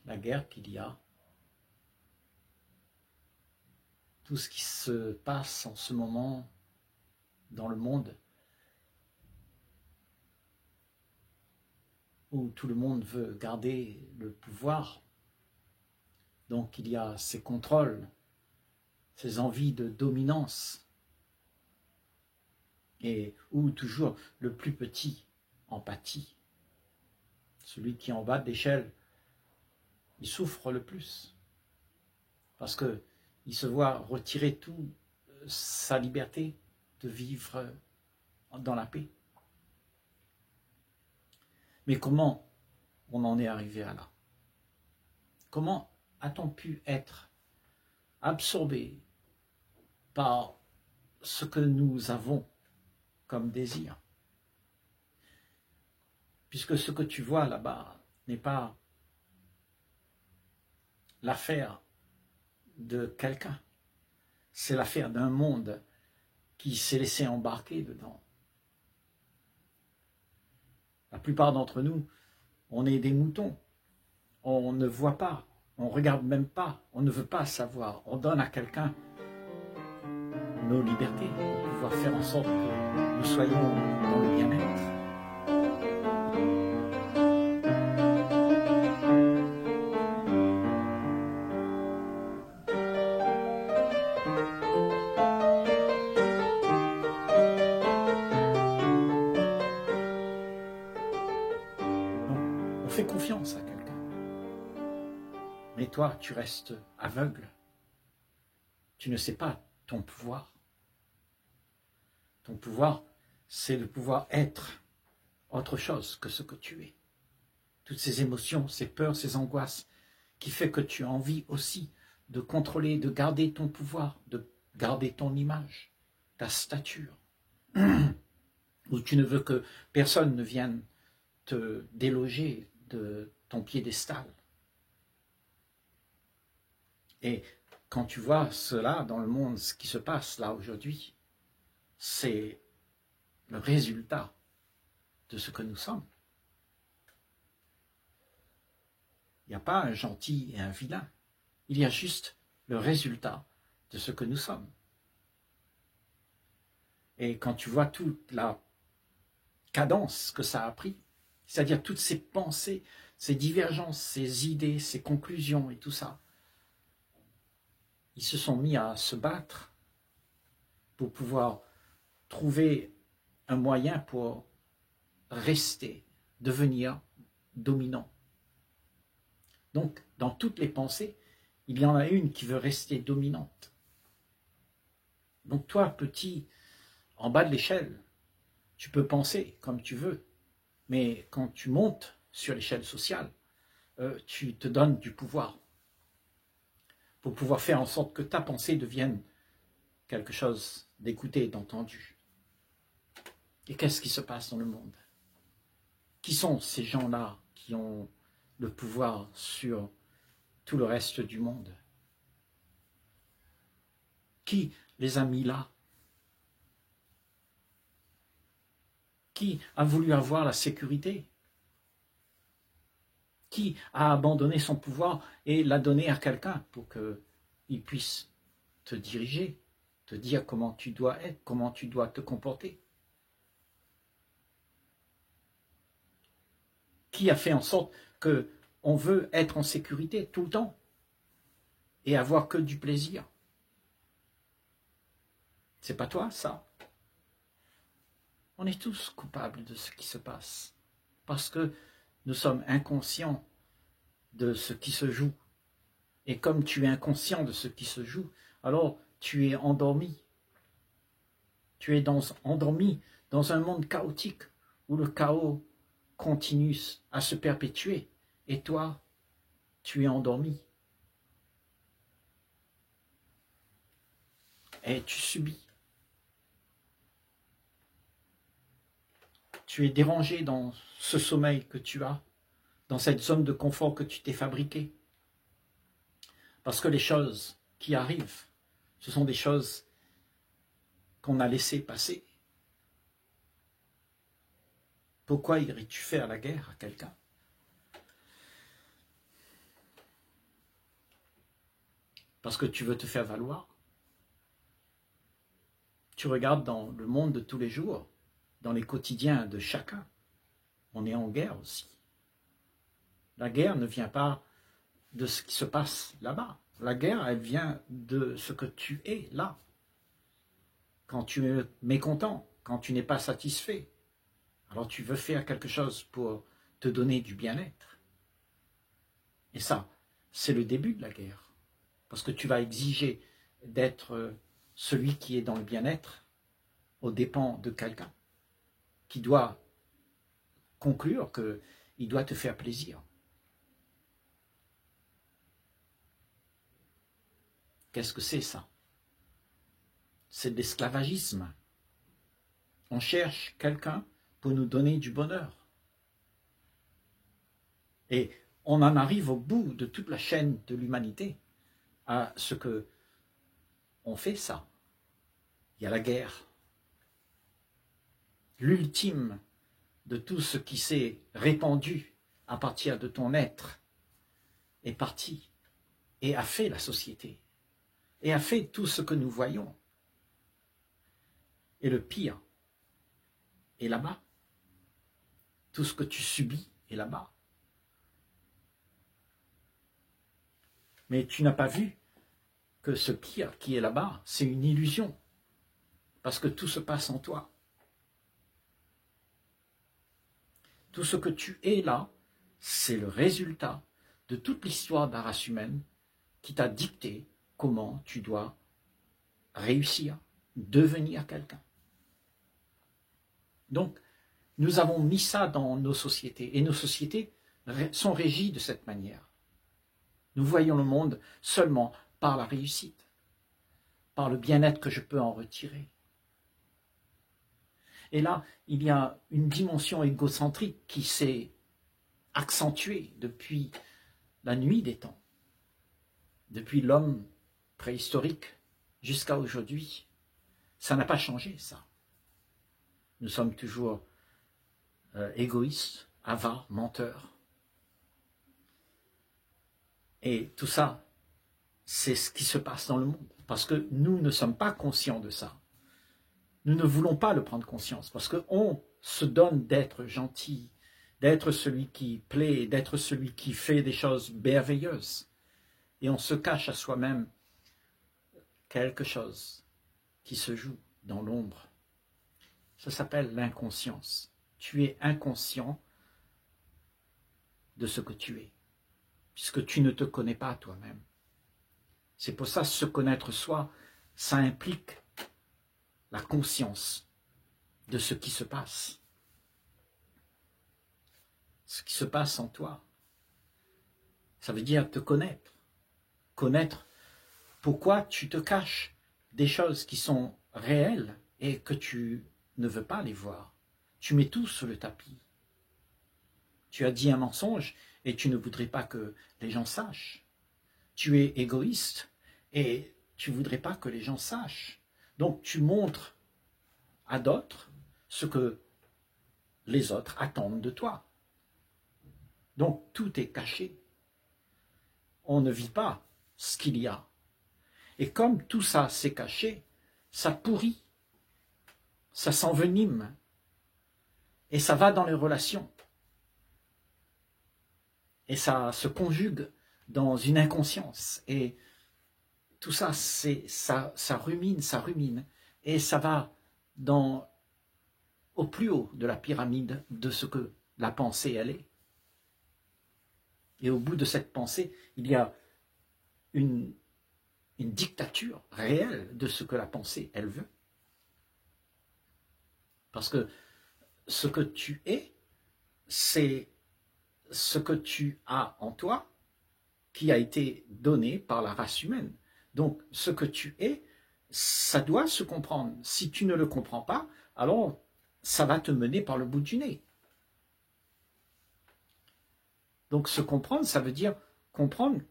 la guerre qu'il y a, tout ce qui se passe en ce moment dans le monde, où tout le monde veut garder le pouvoir. Donc il y a ces contrôles, ces envies de dominance, et où toujours le plus petit en pâtit. Celui qui est en bas de l'échelle, il souffre le plus, parce qu'il se voit retirer toute sa liberté de vivre dans la paix. Mais comment on en est arrivé à là? Comment a-t-on pu être absorbé par ce que nous avons comme désir? Puisque ce que tu vois là-bas n'est pas l'affaire de quelqu'un, c'est l'affaire d'un monde qui s'est laissé embarquer dedans. La plupart d'entre nous, on est des moutons, on ne voit pas, on ne regarde même pas, on ne veut pas savoir, on donne à quelqu'un nos libertés pour pouvoir faire en sorte que nous soyons dans le bien-être. On fait confiance à quelqu'un. Mais toi, tu restes aveugle. Tu ne sais pas ton pouvoir. Ton pouvoir, c'est le pouvoir être autre chose que ce que tu es. Toutes ces émotions, ces peurs, ces angoisses, qui fait que tu as envie aussi de contrôler, de garder ton pouvoir, de garder ton image, ta stature, où tu ne veux que personne ne vienne te déloger de ton piédestal. Et quand tu vois cela dans le monde, ce qui se passe là aujourd'hui, c'est le résultat de ce que nous sommes. Il n'y a pas un gentil et un vilain. Il y a juste le résultat de ce que nous sommes. Et quand tu vois toute la cadence que ça a pris, c'est-à-dire toutes ces pensées, ces divergences, ces idées, ces conclusions et tout ça, ils se sont mis à se battre pour pouvoir trouver un moyen pour rester, devenir dominant. Donc, dans toutes les pensées, il y en a une qui veut rester dominante. Donc toi, petit, en bas de l'échelle, tu peux penser comme tu veux, mais quand tu montes sur l'échelle sociale, tu te donnes du pouvoir pour pouvoir faire en sorte que ta pensée devienne quelque chose d'écouté, d'entendu. Et qu'est-ce qui se passe dans le monde? Qui sont ces gens-là qui ont le pouvoir sur tout le reste du monde? Qui les a mis là? Qui a voulu avoir la sécurité? Qui a abandonné son pouvoir et l'a donné à quelqu'un pour qu'il puisse te diriger, te dire comment tu dois être, comment tu dois te comporter? Qui a fait en sorte qu'on veut être en sécurité tout le temps et avoir que du plaisir? C'est pas toi, ça? On est tous coupables de ce qui se passe parce que nous sommes inconscients de ce qui se joue. Et comme tu es inconscient de ce qui se joue, alors tu es endormi. Tu es endormi dans un monde chaotique où le chaos continue à se perpétuer. Et toi, tu es endormi. Et tu subis. Tu es dérangé dans ce sommeil que tu as, dans cette zone de confort que tu t'es fabriquée. Parce que les choses qui arrivent, ce sont des choses qu'on a laissées passer. Pourquoi irais-tu faire la guerre à quelqu'un? parce que tu veux te faire valoir. Tu regardes dans le monde de tous les jours, dans les quotidiens de chacun, on est en guerre aussi. La guerre ne vient pas de ce qui se passe là-bas. La guerre, elle vient de ce que tu es là. Quand tu es mécontent, quand tu n'es pas satisfait, alors tu veux faire quelque chose pour te donner du bien-être. Et ça, c'est le début de la guerre. Parce que tu vas exiger d'être celui qui est dans le bien-être aux dépens de quelqu'un qui doit conclure qu'il doit te faire plaisir. Qu'est-ce que c'est ça? C'est de l'esclavagisme. On cherche quelqu'un pour nous donner du bonheur. Et on en arrive au bout de toute la chaîne de l'humanité à ce que on fait ça. Il y a la guerre. L'ultime de tout ce qui s'est répandu à partir de ton être est parti et a fait la société et a fait tout ce que nous voyons. Et le pire est là-bas. Tout ce que tu subis est là-bas. Mais tu n'as pas vu que ce pire qui est là-bas, c'est une illusion. Parce que tout se passe en toi. Tout ce que tu es là, c'est le résultat de toute l'histoire de la race humaine qui t'a dicté comment tu dois réussir, devenir quelqu'un. Donc, nous avons mis ça dans nos sociétés, et nos sociétés sont régies de cette manière. Nous voyons le monde seulement par la réussite, par le bien-être que je peux en retirer. Et là, il y a une dimension égocentrique qui s'est accentuée depuis la nuit des temps, depuis l'homme préhistorique jusqu'à aujourd'hui. Ça n'a pas changé, ça. Nous sommes toujours égoïstes, avares, menteurs. Et tout ça, c'est ce qui se passe dans le monde. Parce que nous ne sommes pas conscients de ça. Nous ne voulons pas le prendre conscience. Parce qu'on se donne d'être gentil, d'être celui qui plaît, d'être celui qui fait des choses merveilleuses. Et on se cache à soi-même quelque chose qui se joue dans l'ombre. Ça s'appelle l'inconscience. Tu es inconscient de ce que tu es, puisque tu ne te connais pas toi-même. C'est pour ça, se connaître soi, ça implique la conscience de ce qui se passe. Ce qui se passe en toi. Ça veut dire te connaître. Connaître pourquoi tu te caches des choses qui sont réelles et que tu ne veux pas les voir. Tu mets tout sur le tapis. Tu as dit un mensonge et tu ne voudrais pas que les gens sachent. Tu es égoïste et tu ne voudrais pas que les gens sachent. Donc tu montres à d'autres ce que les autres attendent de toi. Donc tout est caché. On ne vit pas ce qu'il y a. Et comme tout ça s'est caché, ça pourrit, ça s'envenime et ça va dans les relations. Et ça se conjugue dans une inconscience. Et tout ça, ça rumine, et ça va au plus haut de la pyramide de ce que la pensée, elle est. Et au bout de cette pensée, il y a une dictature réelle de ce que la pensée, elle veut. Parce que ce que tu es, c'est ce que tu as en toi qui a été donné par la race humaine. Donc, ce que tu es, ça doit se comprendre. Si tu ne le comprends pas, alors ça va te mener par le bout du nez. Donc, se comprendre, ça veut dire comprendre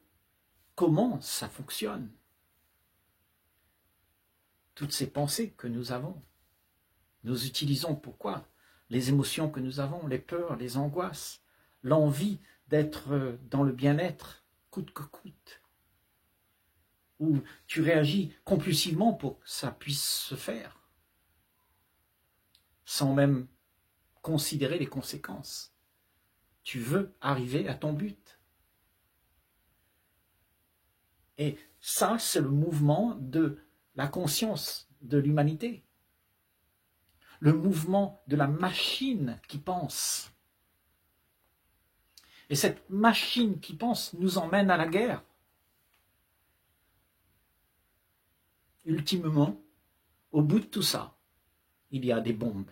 comment ça fonctionne. Toutes ces pensées que nous avons, nous utilisons pourquoi? Les émotions que nous avons, les peurs, les angoisses, l'envie d'être dans le bien-être, coûte que coûte. ou tu réagis compulsivement pour que ça puisse se faire, sans même considérer les conséquences. Tu veux arriver à ton but. Et ça, c'est le mouvement de la conscience de l'humanité. Le mouvement de la machine qui pense. Et cette machine qui pense nous emmène à la guerre. Ultimement, au bout de tout ça, il y a des bombes.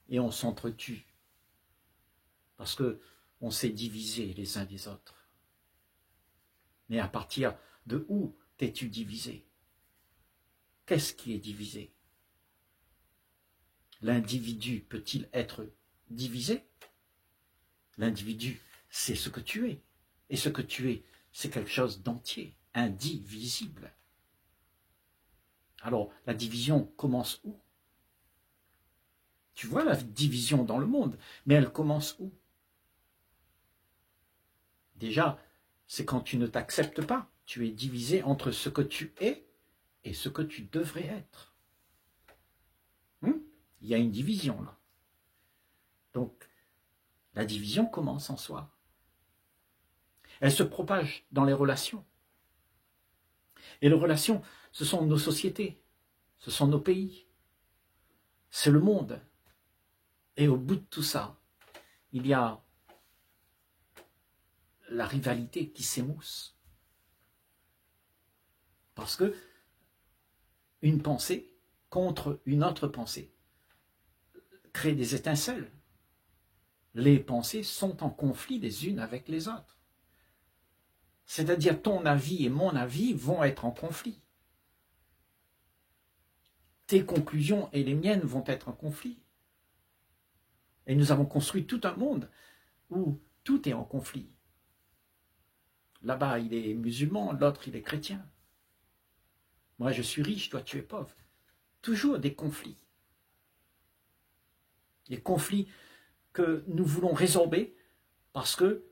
Et on s'entretue. Parce qu'on s'est divisés les uns des autres. Mais à partir de où t'es-tu divisé? Qu'est-ce qui est divisé? L'individu peut-il être divisé? L'individu, c'est ce que tu es. Et ce que tu es, c'est quelque chose d'entier, indivisible. Alors, la division commence où? Tu vois la division dans le monde, mais elle commence où? Déjà, c'est quand tu ne t'acceptes pas. Tu es divisé entre ce que tu es et ce que tu devrais être. Il y a une division là. Donc, la division commence en soi. Elle se propage dans les relations. Et les relations, ce sont nos sociétés, ce sont nos pays, c'est le monde. Et au bout de tout ça, il y a la rivalité qui s'émousse. Parce que une pensée contre une autre pensée crée des étincelles. Les pensées sont en conflit les unes avec les autres. C'est-à-dire ton avis et mon avis vont être en conflit. Tes conclusions et les miennes vont être en conflit. Et nous avons construit tout un monde où tout est en conflit. Là-bas, il est musulman, l'autre, il est chrétien. Moi, je suis riche, toi, tu es pauvre. Toujours des conflits. Des conflits que nous voulons résorber parce que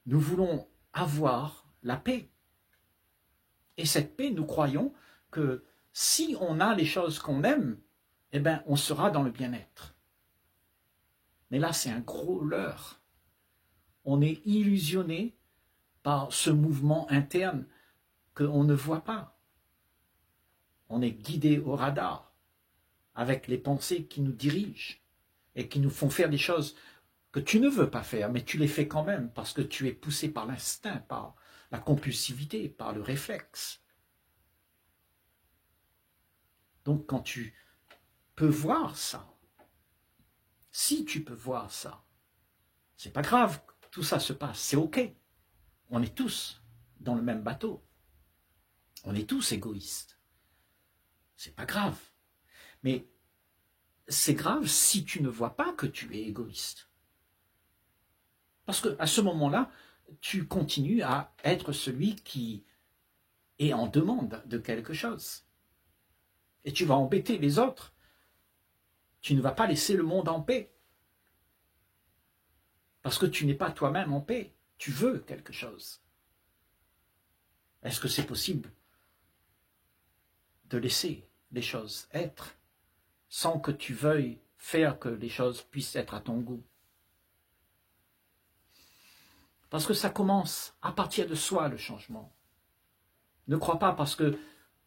nous voulons avoir la paix. Et cette paix, nous croyons que si on a les choses qu'on aime, eh bien, on sera dans le bien-être. Mais là, c'est un gros leurre. On est illusionné par ce mouvement interne qu'on ne voit pas. On est guidé au radar avec les pensées qui nous dirigent et qui nous font faire des choses que tu ne veux pas faire, mais tu les fais quand même parce que tu es poussé par l'instinct, par la compulsivité, par le réflexe. Donc quand tu peux voir ça, si tu peux voir ça, c'est pas grave, tout ça se passe, c'est ok. On est tous dans le même bateau. On est tous égoïstes. C'est pas grave. Mais c'est grave si tu ne vois pas que tu es égoïste. Parce qu'à ce moment-là, tu continues à être celui qui est en demande de quelque chose. Et tu vas embêter les autres. Tu ne vas pas laisser le monde en paix. Parce que tu n'es pas toi-même en paix. Tu veux quelque chose. Est-ce que c'est possible de laisser les choses être sans que tu veuilles faire que les choses puissent être à ton goût? Parce que ça commence à partir de soi, le changement. Ne crois pas parce que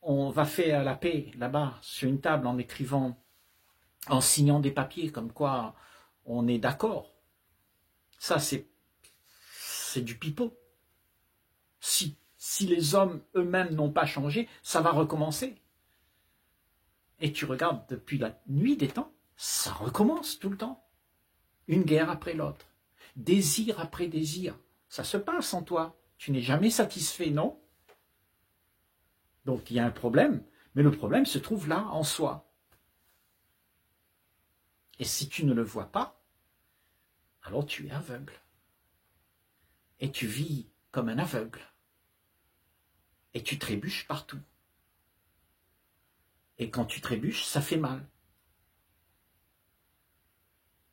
on va faire la paix là-bas sur une table en écrivant, en signant des papiers comme quoi on est d'accord. Ça, c'est du pipeau. Si les hommes eux-mêmes n'ont pas changé, ça va recommencer. Et tu regardes depuis la nuit des temps, ça recommence tout le temps. Une guerre après l'autre. Désir après désir. Ça se passe en toi. Tu n'es jamais satisfait, non? Donc il y a un problème, mais le problème se trouve là, en soi. Et si tu ne le vois pas, alors tu es aveugle. Et tu vis comme un aveugle. Et tu trébuches partout. Et quand tu trébuches, ça fait mal.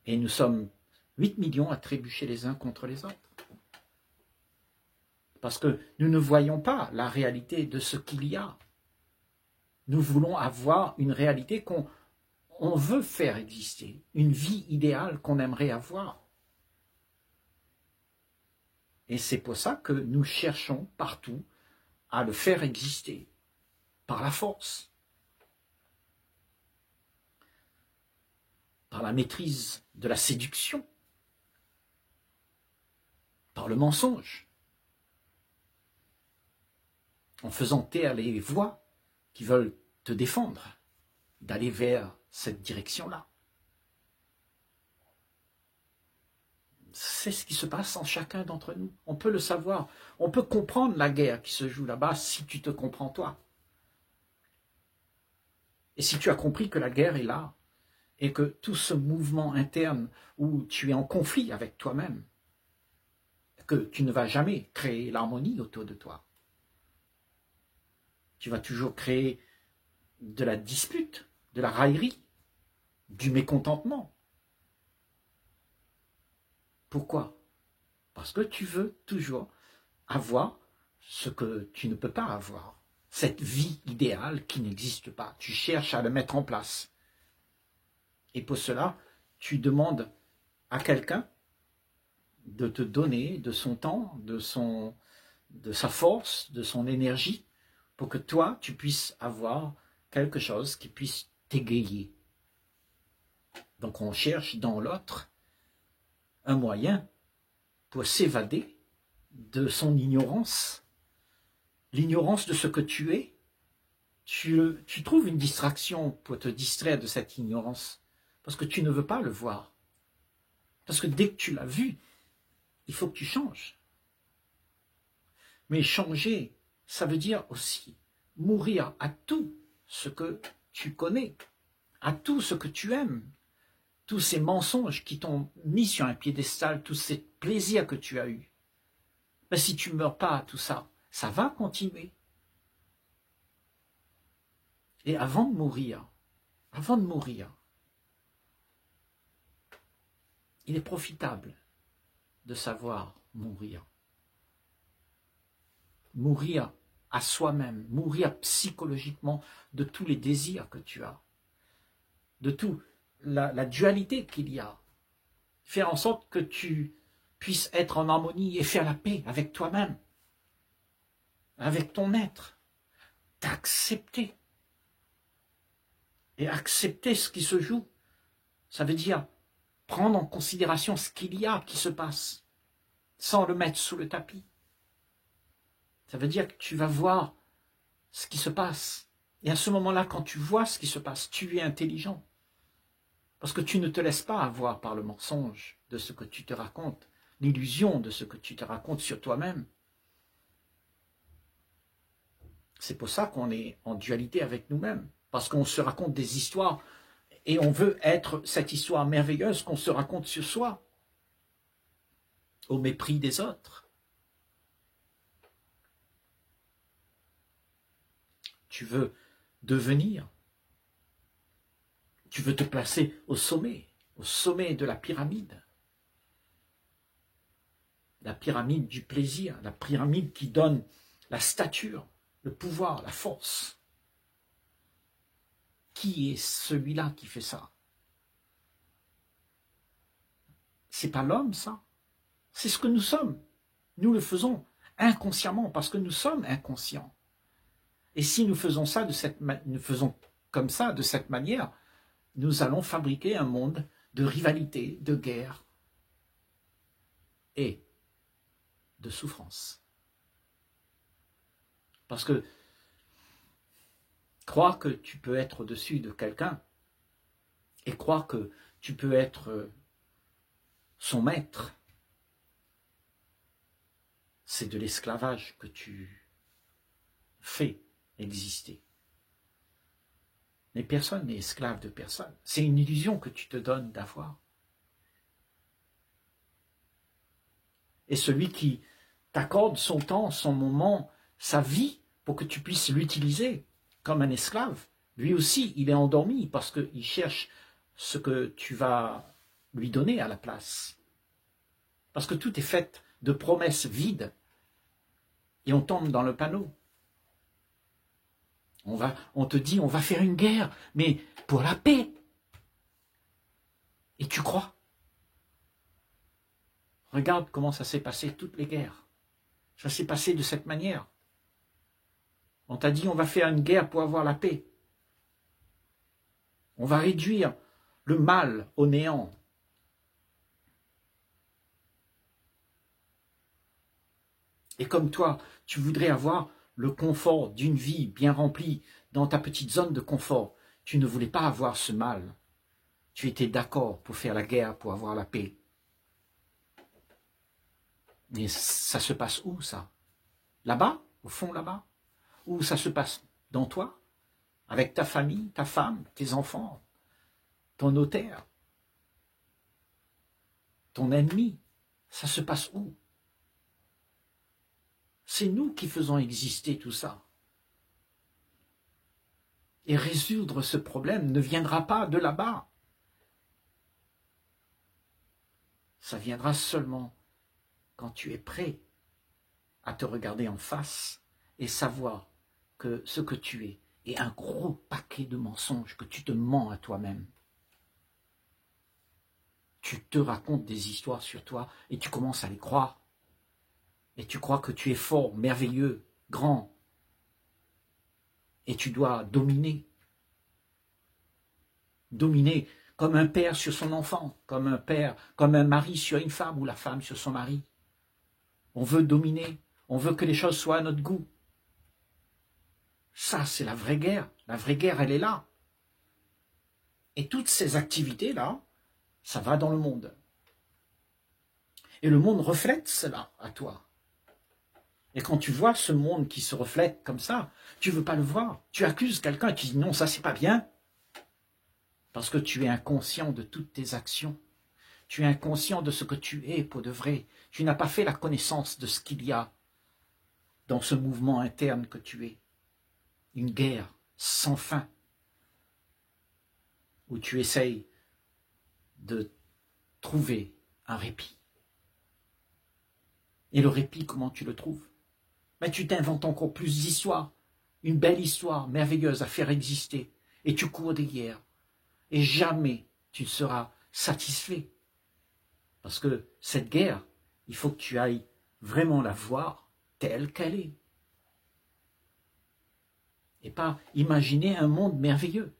Et nous sommes 8 millions à trébucher les uns contre les autres. Parce que nous ne voyons pas la réalité de ce qu'il y a. Nous voulons avoir une réalité qu'on veut faire exister, une vie idéale qu'on aimerait avoir. Et c'est pour ça que nous cherchons partout à le faire exister, par la force, par la maîtrise de la séduction, par le mensonge, en faisant taire les voix qui veulent te défendre, d'aller vers cette direction-là. C'est ce qui se passe en chacun d'entre nous. On peut le savoir. On peut comprendre la guerre qui se joue là-bas si tu te comprends toi. Et si tu as compris que la guerre est là, et que tout ce mouvement interne où tu es en conflit avec toi-même, que tu ne vas jamais créer l'harmonie autour de toi. Tu vas toujours créer de la dispute, de la raillerie, du mécontentement. Pourquoi? Parce que tu veux toujours avoir ce que tu ne peux pas avoir. Cette vie idéale qui n'existe pas. Tu cherches à le mettre en place. Et pour cela, tu demandes à quelqu'un de te donner de son temps, de sa force, de son énergie, pour que toi, tu puisses avoir quelque chose qui puisse t'égayer. Donc on cherche dans l'autre un moyen pour s'évader de son ignorance, l'ignorance de ce que tu es. Tu trouves une distraction pour te distraire de cette ignorance, parce que tu ne veux pas le voir. Parce que dès que tu l'as vu, il faut que tu changes. Mais changer, ça veut dire aussi mourir à tout ce que tu connais, à tout ce que tu aimes, tous ces mensonges qui t'ont mis sur un piédestal, tous ces plaisirs que tu as eus. Mais si tu ne meurs pas à tout ça, ça va continuer. Et avant de mourir, il est profitable de savoir mourir. Mourir à soi-même, mourir psychologiquement de tous les désirs que tu as, de toute la dualité qu'il y a. Faire en sorte que tu puisses être en harmonie et faire la paix avec toi-même, avec ton être, t'accepter. Et accepter ce qui se joue, ça veut dire prendre en considération ce qu'il y a qui se passe, sans le mettre sous le tapis. Ça veut dire que tu vas voir ce qui se passe. Et à ce moment-là, quand tu vois ce qui se passe, tu es intelligent. Parce que tu ne te laisses pas avoir par le mensonge de ce que tu te racontes, l'illusion de ce que tu te racontes sur toi-même. C'est pour ça qu'on est en dualité avec nous-mêmes. Parce qu'on se raconte des histoires et on veut être cette histoire merveilleuse qu'on se raconte sur soi, au mépris des autres. Tu veux devenir, tu veux te placer au sommet de la pyramide du plaisir, la pyramide qui donne la stature, le pouvoir, la force. Qui est celui-là qui fait ça? C'est pas l'homme, ça. C'est ce que nous sommes. Nous le faisons inconsciemment parce que nous sommes inconscients. Et si nous faisons ça nous faisons comme ça, de cette manière, nous allons fabriquer un monde de rivalité, de guerre et de souffrance. Parce que croire que tu peux être au-dessus de quelqu'un et croire que tu peux être son maître, c'est de l'esclavage que tu fais exister. Mais personne n'est esclave de personne. C'est une illusion que tu te donnes d'avoir. Et celui qui t'accorde son temps, son moment, sa vie, pour que tu puisses l'utiliser comme un esclave, lui aussi, il est endormi parce qu'il cherche ce que tu vas lui donner à la place. Parce que tout est fait de promesses vides. Et on tombe dans le panneau. On te dit, on va faire une guerre, mais pour la paix. Et tu crois? Regarde comment ça s'est passé, toutes les guerres. Ça s'est passé de cette manière. On t'a dit, on va faire une guerre pour avoir la paix. On va réduire le mal au néant. Et comme toi, tu voudrais avoir le confort d'une vie bien remplie dans ta petite zone de confort. Tu ne voulais pas avoir ce mal. Tu étais d'accord pour faire la guerre, pour avoir la paix. Mais ça se passe où, ça? Là-bas? Au fond, là-bas? Ou ça se passe dans toi? Avec ta famille, ta femme, tes enfants, ton notaire, ton ennemi? Ça se passe où? C'est nous qui faisons exister tout ça. Et résoudre ce problème ne viendra pas de là-bas. Ça viendra seulement quand tu es prêt à te regarder en face et savoir que ce que tu es est un gros paquet de mensonges que tu te mens à toi-même. Tu te racontes des histoires sur toi et tu commences à les croire. Et tu crois que tu es fort, merveilleux, grand. Et tu dois dominer. Dominer comme un père sur son enfant, comme un père, comme un mari sur une femme ou la femme sur son mari. On veut dominer, on veut que les choses soient à notre goût. Ça, c'est la vraie guerre. La vraie guerre, elle est là. Et toutes ces activités-là, ça va dans le monde. Et le monde reflète cela à toi. Et quand tu vois ce monde qui se reflète comme ça, tu ne veux pas le voir. Tu accuses quelqu'un qui dit non, ça c'est pas bien. Parce que tu es inconscient de toutes tes actions. Tu es inconscient de ce que tu es pour de vrai. Tu n'as pas fait la connaissance de ce qu'il y a dans ce mouvement interne que tu es. Une guerre sans fin. Où tu essayes de trouver un répit. Et le répit, comment tu le trouves? Mais tu t'inventes encore plus d'histoires, une belle histoire merveilleuse à faire exister, et tu cours derrière, et jamais tu ne seras satisfait. Parce que cette guerre, il faut que tu ailles vraiment la voir telle qu'elle est. Et pas imaginer un monde merveilleux.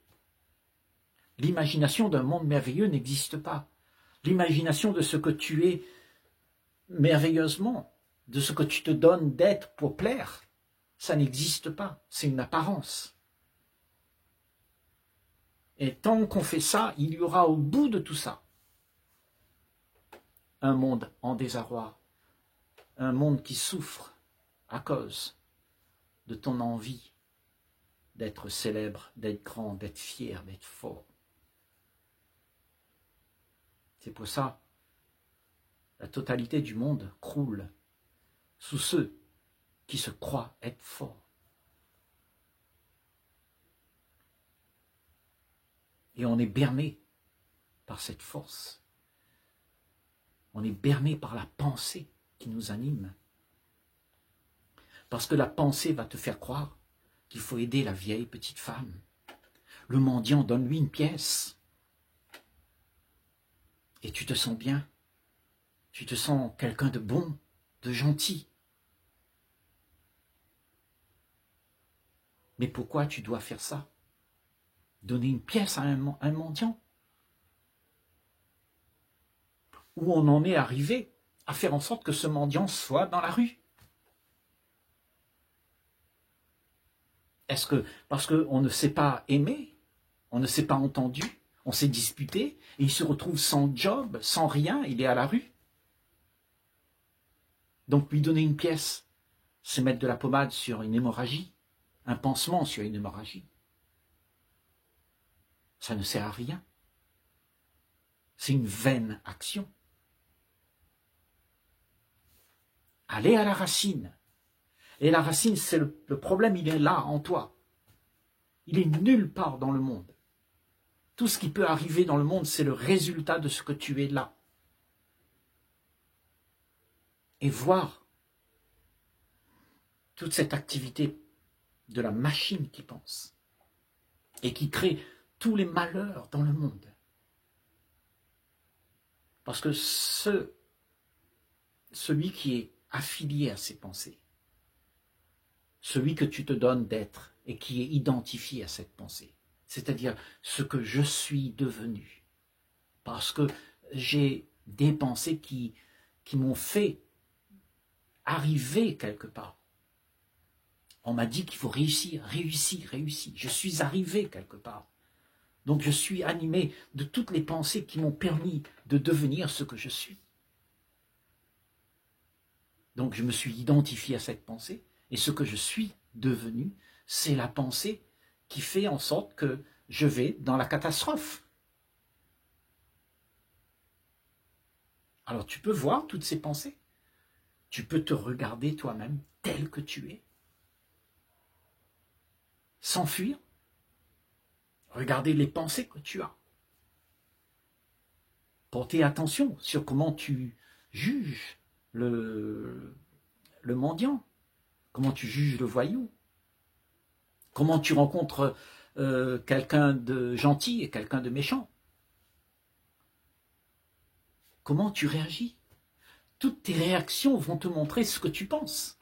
L'imagination d'un monde merveilleux n'existe pas. L'imagination de ce que tu es merveilleusement, de ce que tu te donnes d'être pour plaire, ça n'existe pas, c'est une apparence. Et tant qu'on fait ça, il y aura au bout de tout ça un monde en désarroi, un monde qui souffre à cause de ton envie d'être célèbre, d'être grand, d'être fier, d'être fort. C'est pour ça la totalité du monde croule sous ceux qui se croient être forts. Et on est berné par cette force. On est berné par la pensée qui nous anime. Parce que la pensée va te faire croire qu'il faut aider la vieille petite femme. Le mendiant, donne-lui une pièce. Et tu te sens bien. Tu te sens quelqu'un de bon, de gentil. Mais pourquoi tu dois faire ça? Donner une pièce à un mendiant? Où on en est arrivé à faire en sorte que ce mendiant soit dans la rue? Est-ce que parce qu'on ne s'est pas aimé, on ne s'est pas entendu, on s'est disputé, et il se retrouve sans job, sans rien, il est à la rue? Donc lui donner une pièce, c'est mettre de la pommade sur une hémorragie, un pansement sur une hémorragie. Ça ne sert à rien. C'est une vaine action. Allez à la racine. Et la racine, c'est le problème, il est là, en toi. Il est nulle part dans le monde. Tout ce qui peut arriver dans le monde, c'est le résultat de ce que tu es là. Et voir toute cette activité de la machine qui pense et qui crée tous les malheurs dans le monde. Parce que celui qui est affilié à ces pensées, celui que tu te donnes d'être et qui est identifié à cette pensée, c'est-à-dire ce que je suis devenu, parce que j'ai des pensées qui m'ont fait arriver quelque part. On m'a dit qu'il faut réussir. Je suis arrivé quelque part. Donc je suis animé de toutes les pensées qui m'ont permis de devenir ce que je suis. Donc je me suis identifié à cette pensée, et ce que je suis devenu, c'est la pensée qui fait en sorte que je vais dans la catastrophe. Alors tu peux voir toutes ces pensées. Tu peux te regarder toi-même tel que tu es. S'enfuir. Regarder les pensées que tu as. Porter attention sur comment tu juges le mendiant. Comment tu juges le voyou. Comment tu rencontres quelqu'un de gentil et quelqu'un de méchant. Comment tu réagis. Toutes tes réactions vont te montrer ce que tu penses.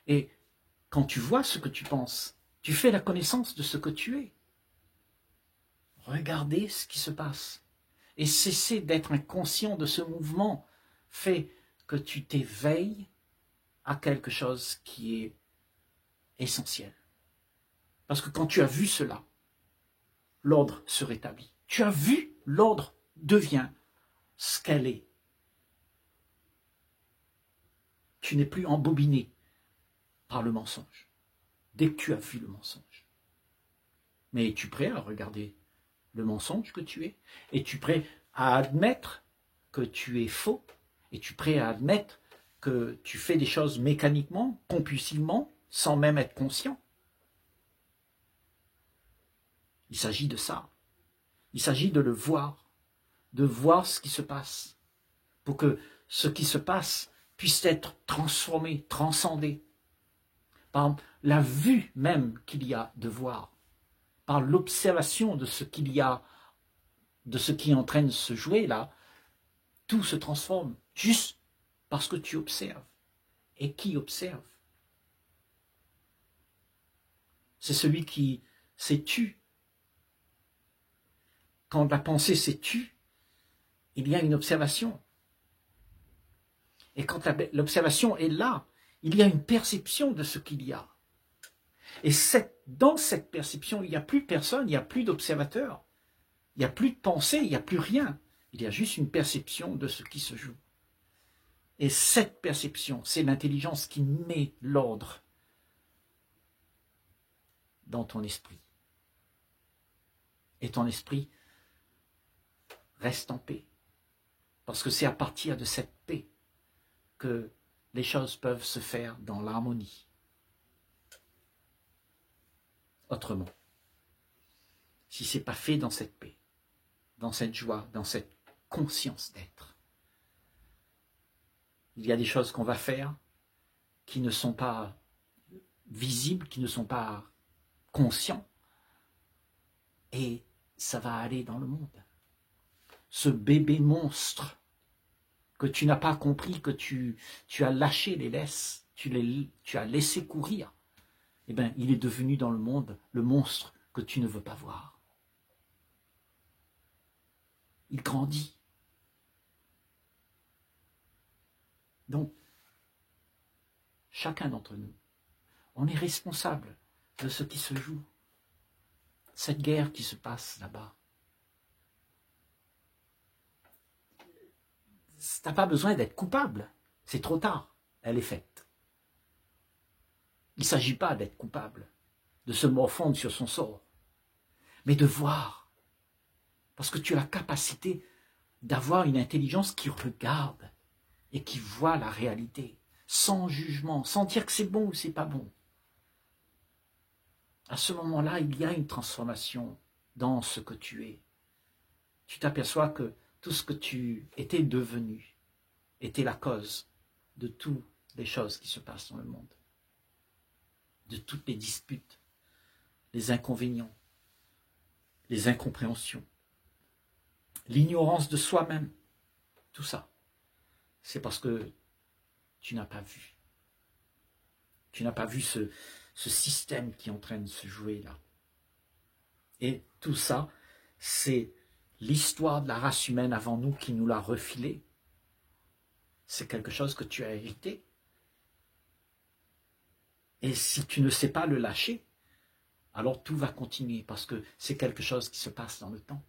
Et quand tu vois ce que tu penses, tu fais la connaissance de ce que tu es. Regardez ce qui se passe. Et cesser d'être inconscient de ce mouvement fait que tu t'éveilles à quelque chose qui est essentiel. Parce que quand tu as vu cela, l'ordre se rétablit. Tu as vu, l'ordre devient ce qu'elle est. Tu n'es plus embobiné par le mensonge, dès que tu as vu le mensonge. Mais es-tu prêt à regarder le mensonge que tu es? Es-tu prêt à admettre que tu es faux? Es-tu prêt à admettre que tu fais des choses mécaniquement, compulsivement, sans même être conscient? Il s'agit de ça. Il s'agit de le voir, de voir ce qui se passe, pour que ce qui se passe puisse être transformé, transcendé, par la vue même qu'il y a de voir, par l'observation de ce qu'il y a, de ce qui est en train de se jouer là, tout se transforme juste parce que tu observes. Et qui observe? C'est celui qui s'est tu. Quand la pensée s'est tue, il y a une observation. Et quand l'observation est là, il y a une perception de ce qu'il y a. Et dans cette perception, il n'y a plus personne, il n'y a plus d'observateur, il n'y a plus de pensée, il n'y a plus rien. Il y a juste une perception de ce qui se joue. Et cette perception, c'est l'intelligence qui met l'ordre dans ton esprit. Et ton esprit reste en paix. Parce que c'est à partir de cette paix que les choses peuvent se faire dans l'harmonie. Autrement, si ce n'est pas fait dans cette paix, dans cette joie, dans cette conscience d'être, il y a des choses qu'on va faire qui ne sont pas visibles, qui ne sont pas conscients, et ça va aller dans le monde. Ce bébé monstre que tu n'as pas compris, que tu as lâché les laisses, tu as laissé courir, eh bien, il est devenu dans le monde le monstre que tu ne veux pas voir. Il grandit. Donc, chacun d'entre nous, on est responsable de ce qui se joue. Cette guerre qui se passe là-bas. Tu n'as pas besoin d'être coupable. C'est trop tard. Elle est faite. Il ne s'agit pas d'être coupable, de se morfondre sur son sort, mais de voir. Parce que tu as la capacité d'avoir une intelligence qui regarde et qui voit la réalité, sans jugement, sans dire que c'est bon ou c'est pas bon. À ce moment-là, il y a une transformation dans ce que tu es. Tu t'aperçois que tout ce que tu étais devenu était la cause de toutes les choses qui se passent dans le monde, de toutes les disputes, les inconvénients, les incompréhensions, l'ignorance de soi-même, tout ça, c'est parce que tu n'as pas vu. Tu n'as pas vu ce système qui est en train de se jouer là. Et tout ça, c'est l'histoire de la race humaine avant nous qui nous l'a refilé. C'est quelque chose que tu as hérité. Et si tu ne sais pas le lâcher, alors tout va continuer parce que c'est quelque chose qui se passe dans le temps.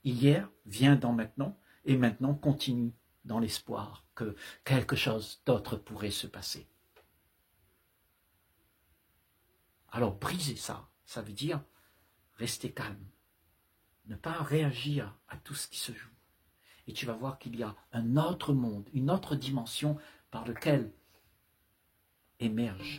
Hier vient dans maintenant et maintenant continue dans l'espoir que quelque chose d'autre pourrait se passer. Alors briser ça, ça veut dire rester calme, ne pas réagir à tout ce qui se joue. Et tu vas voir qu'il y a un autre monde, une autre dimension par laquelle émerge